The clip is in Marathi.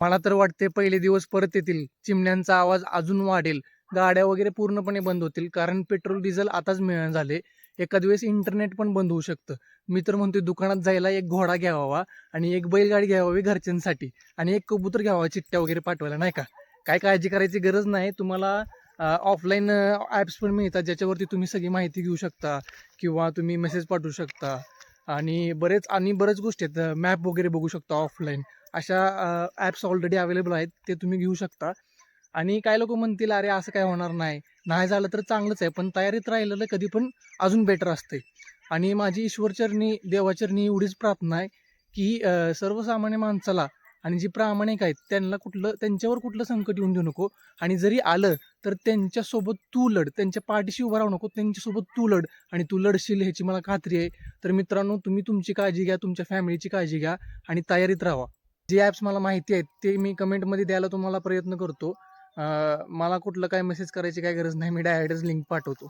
मला तर वाटते पहिले दिवस परत येतील, चिमण्यांचा आवाज अजून वाढेल, गाड्या वगैरे पूर्णपणे बंद होतील, कारण पेट्रोल डिझेल आताच मिळेना झाले. एखाद वेळेस इंटरनेट पण बंद होऊ शकतं. मी तर म्हणतोय दुकानात जायला एक घोडा घ्यावा आणि एक बैलगाडी घ्यावी घरच्यांसाठी आणि एक कबूतर घ्यावा चिठ्ठ्या वगैरे पाठवायला, नाही का? काय काळजी करायची गरज नाही. तुम्हाला ऑफलाईन ॲप्स पण मिळतात, ज्याच्यावरती तुम्ही सगळी माहिती घेऊ शकता किंवा तुम्ही मेसेज पाठवू शकता आणि बऱ्याच गोष्टी आहेत. मॅप वगैरे बघू शकता ऑफलाईन. अशा ॲप्स ऑलरेडी अवेलेबल आहेत, ते तुम्ही घेऊ शकता. आणि काही लोक म्हणतील, अरे असं काय होणार नाही, नाही झालं तर चांगलंच आहे, पण तयारीत राहिलेलं कधी पण अजून बेटर असते. आणि माझी ईश्वरचरणी देवाचरणी एवढीच प्रार्थना आहे की सर्वसामान्य माणसाला आणि जी प्रामाणिक आहेत त्यांच्यावर कुठलं संकट येऊन देऊ नको. आणि जरी आलं तर त्यांच्यासोबत तू लढ, त्यांच्या पाठीशी उभा राहू नको, त्यांच्यासोबत तू लढ आणि तू लढशील ह्याची मला खात्री आहे. तर मित्रांनो, तुम्ही तुमची काळजी घ्या, तुमच्या फॅमिलीची काळजी घ्या आणि तयारीत राहा. जे ॲप्स मला माहिती आहेत ते मी कमेंटमध्ये द्यायला तुम्हाला प्रयत्न करतो. मला कुठलं काय मेसेज करायची काय गरज नाही, मी डायरेक्टच लिंक पाठवतो.